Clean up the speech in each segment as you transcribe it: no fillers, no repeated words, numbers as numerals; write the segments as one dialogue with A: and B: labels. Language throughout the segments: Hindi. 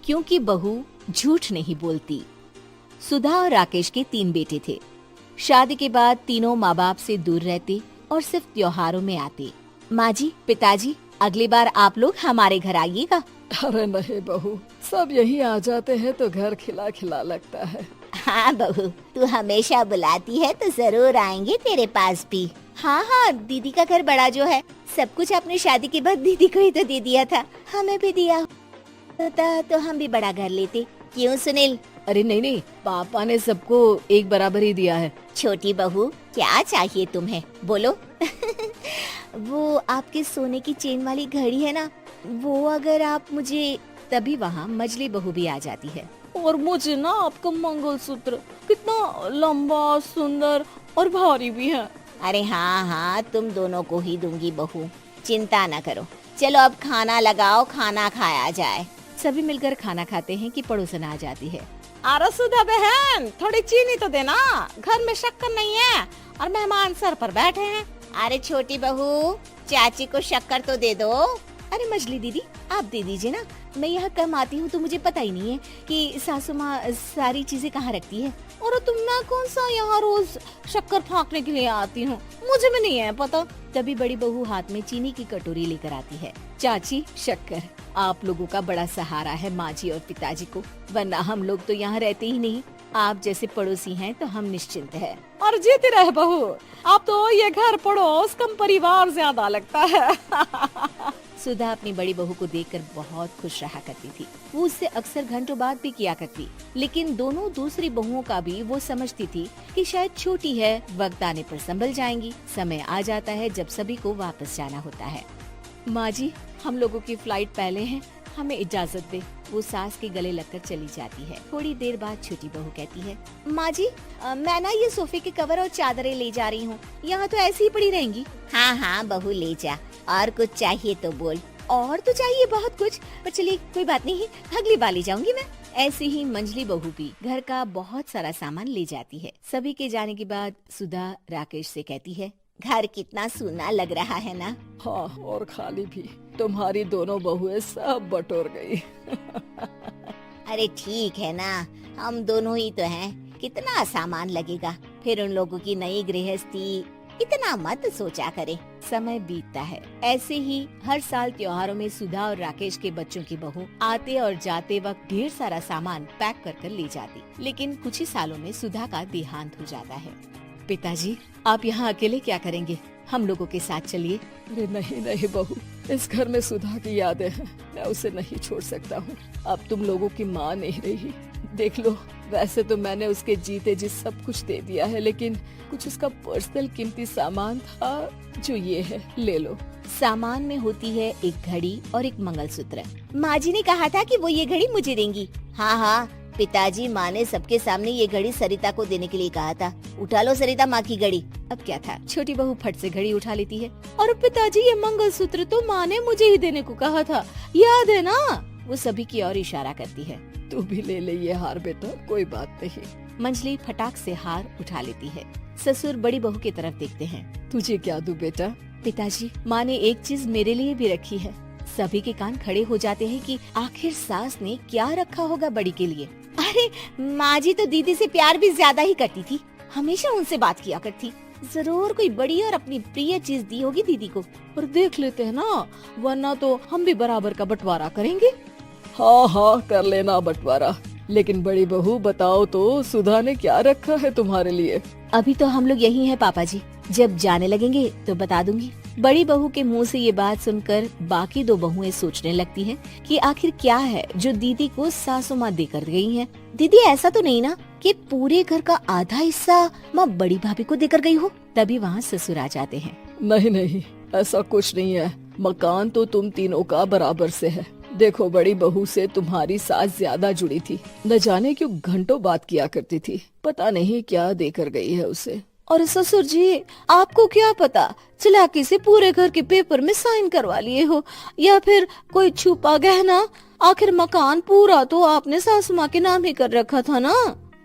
A: क्योंकि बहू झूठ नहीं बोलती। सुधा और राकेश के 3 बेटे थे। शादी के बाद तीनों माँ बाप से दूर रहते और सिर्फ त्योहारों में आते। माँ जी, पिताजी, अगली बार आप लोग हमारे घर आइएगा।
B: अरे नहीं बहू, सब यहीं आ जाते हैं तो घर खिला खिला लगता है।
C: हाँ बहू, तू हमेशा बुलाती है तो जरूर आएंगे तेरे पास भी।
A: हाँ हाँ, दीदी का घर बड़ा जो है, सब कुछ आपने शादी के बाद दीदी को ही तो दे दिया था। हमें भी दिया होता तो हम भी बड़ा घर लेते।
C: क्यों सुनील?
B: अरे नहीं नहीं, पापा ने सबको एक बराबर ही दिया है।
C: छोटी बहू, क्या चाहिए तुम्हें, बोलो।
A: वो आपके सोने की चेन वाली घड़ी है ना, वो अगर आप मुझे, तभी वहाँ मजली बहू भी आ जाती है।
B: और मुझे ना आपका मंगलसूत्र कितना लंबा, सुंदर और भारी भी है।
C: अरे हाँ हाँ, तुम दोनों को ही दूंगी बहू, चिंता न करो। चलो अब खाना लगाओ, खाना खाया जाए।
A: सभी मिलकर खाना खाते हैं कि पड़ोसन आ जाती है।
D: अरे सुधा बहन, थोड़ी चीनी तो देना, घर में शक्कर नहीं है और मेहमान सर पर बैठे हैं।
C: अरे छोटी बहू, चाची को शक्कर तो दे दो।
A: अरे मजली दीदी, आप दे दीजिए ना, मैं यहाँ कम आती हूँ तो मुझे पता ही नहीं है कि सासू माँ सारी चीजें कहाँ रखती है।
D: और तुम मैं कौन सा यहाँ रोज शक्कर फाँकने के लिए आती हूँ, मुझे भी नहीं है पता।
A: तभी बड़ी बहू हाथ में चीनी की कटोरी लेकर आती है। चाची, शक्कर आप लोगों का बड़ा सहारा है माँ जी और पिताजी को, वरना हम लोग तो यहाँ रहते ही नहीं। आप जैसे पड़ोसी हैं तो हम निश्चिंत हैं।
D: और जीती रहे बहू, आप तो ये घर पड़ोस कम परिवार ज्यादा लगता है।
A: सुधा अपनी बड़ी बहू को देखकर बहुत खुश रहा करती थी। वो उससे अक्सर घंटों बात भी किया करती, लेकिन दोनों दूसरी बहुओं का भी वो समझती थी कि शायद छोटी है, वक्त आने पर संभल जाएंगी। समय आ जाता है जब सभी को वापस जाना होता है। माँ जी, हम लोगों की फ्लाइट पहले है, हमें इजाजत दे। वो सास के गले लगकर चली जाती है। थोड़ी देर बाद छोटी बहू कहती है, माँ जी, मैं ना ये सोफे के कवर और चादरें ले जा रही हूँ, यहाँ तो ऐसी ही पड़ी रहेंगी।
C: हाँ हाँ बहू, ले जा, और कुछ चाहिए तो बोल।
A: और तो चाहिए बहुत कुछ, पर चलिए कोई बात नहीं, अगली बार ले जाऊंगी मैं। ऐसे ही मंजली बहू भी घर का बहुत सारा सामान ले जाती है। सभी के जाने के बाद सुधा राकेश से कहती है,
C: घर कितना सूना लग रहा है ना।
B: हाँ, और खाली भी। तुम्हारी दोनों बहुएं सब बटोर गई।
C: अरे ठीक है ना, हम दोनों ही तो हैं, कितना सामान लगेगा। फिर उन लोगों की नई गृहस्थी, इतना मत सोचा करे।
A: समय बीतता है। ऐसे ही हर साल त्योहारों में सुधा और राकेश के बच्चों की बहू आते और जाते वक्त ढेर सारा सामान पैक कर कर ले जाती। लेकिन कुछ ही सालों में सुधा का देहांत हो जाता है। पिताजी, आप यहाँ अकेले क्या करेंगे, हम लोगों के साथ चलिए।
B: अरे नहीं नहीं बहू, इस घर में सुधा की यादें हैं, मैं उसे नहीं छोड़ सकता हूँ। अब तुम लोगों की माँ नहीं रही। देख लो, वैसे तो मैंने उसके जीते जी सब कुछ दे दिया है, लेकिन कुछ उसका पर्सनल कीमती सामान था जो ये है, ले लो।
A: सामान में होती है एक घड़ी और एक मंगलसूत्र। माँ जी ने कहा था कि वो ये घड़ी मुझे देंगी।
C: हाँ हाँ, पिताजी, माँ ने सबके सामने ये घड़ी सरिता को देने के लिए कहा था। उठा लो सरिता माँ की घड़ी।
A: अब क्या था, छोटी बहू फट से घड़ी उठा लेती है। और पिताजी, ये मंगलसूत्र तो माँ ने मुझे ही देने को कहा था, याद है ना? वो सभी की ओर इशारा करती है।
B: तू भी ले ले ये हार बेटा, कोई बात नहीं।
A: मंजली फटाक से हार उठा लेती है। ससुर बड़ी बहू की तरफ देखते हैं।
B: तुझे क्या दूं बेटा?
A: पिताजी, माँ ने एक चीज मेरे लिए भी रखी है। सभी के कान खड़े हो जाते हैं कि आखिर सास ने क्या रखा होगा बड़ी के लिए।
C: अरे माँ जी तो दीदी से प्यार भी ज्यादा ही करती थी, हमेशा उनसे बात किया करती।
A: जरूर कोई बड़ी और अपनी प्रिय चीज दी होगी दीदी को।
B: और देख लेते हैं ना, वरना तो हम भी बराबर का बंटवारा करेंगे। हाँ हाँ, कर लेना बंटवारा। लेकिन बड़ी बहू बताओ तो, सुधा ने क्या रखा है तुम्हारे लिए?
A: अभी तो हम लोग यही हैं पापा जी, जब जाने लगेंगे तो बता दूंगी। बड़ी बहू के मुंह से ये बात सुनकर बाकी दो बहुएं सोचने लगती हैं कि आखिर क्या है जो दीदी को सासू माँ देकर गई हैं। दीदी, ऐसा तो नहीं ना कि पूरे घर का आधा हिस्सा माँ बड़ी भाभी को देकर गई हो? तभी वहाँ ससुर आ जाते हैं।
B: नहीं नहीं, ऐसा कुछ नहीं है। मकान तो तुम तीनों का बराबर से है। देखो, बड़ी बहू से तुम्हारी सास ज्यादा जुड़ी थी, न जाने क्यों घंटों बात किया करती थी। पता नहीं क्या देकर गई है उसे।
D: और ससुर जी, आपको क्या पता, चालाकी से पूरे घर के पेपर में साइन करवा लिए हो, या फिर कोई छुपा गहना। आखिर मकान पूरा तो आपने सासू माँ के नाम ही कर रखा था ना।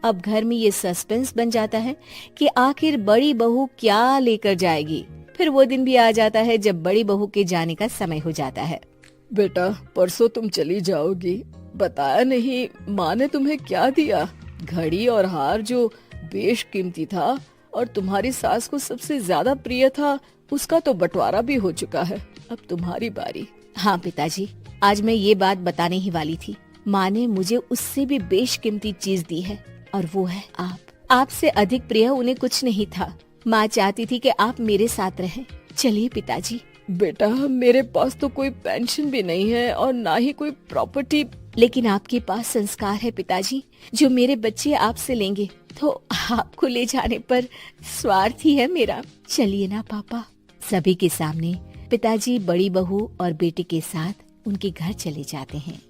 A: अब घर में ये सस्पेंस बन जाता है कि आखिर बड़ी बहू क्या लेकर जाएगी। फिर वो दिन भी आ जाता है जब बड़ी बहू के जाने का समय हो जाता है।
B: बेटा, परसों तुम चली जाओगी, बताया नहीं, माँ ने तुम्हें क्या दिया? घड़ी और हार जो बेशकीमती था और तुम्हारी सास को सबसे ज्यादा प्रिय था, उसका तो बंटवारा भी हो चुका है। अब तुम्हारी बारी।
A: हाँ पिताजी, आज मैं ये बात बताने ही वाली थी। माँ ने मुझे उससे भी बेशकीमती चीज दी है और वो है आप। आपसे अधिक प्रिय उन्हें कुछ नहीं था। माँ चाहती थी कि आप मेरे साथ रहें। चलिए पिताजी।
B: बेटा, मेरे पास तो कोई पेंशन भी नहीं है और ना ही कोई प्रॉपर्टी।
A: लेकिन आपके पास संस्कार है पिताजी, जो मेरे बच्चे आपसे लेंगे, तो आपको ले जाने पर स्वार्थ ही है मेरा। चलिए ना पापा। सभी के सामने पिताजी बड़ी बहू और बेटे के साथ उनके घर चले जाते हैं।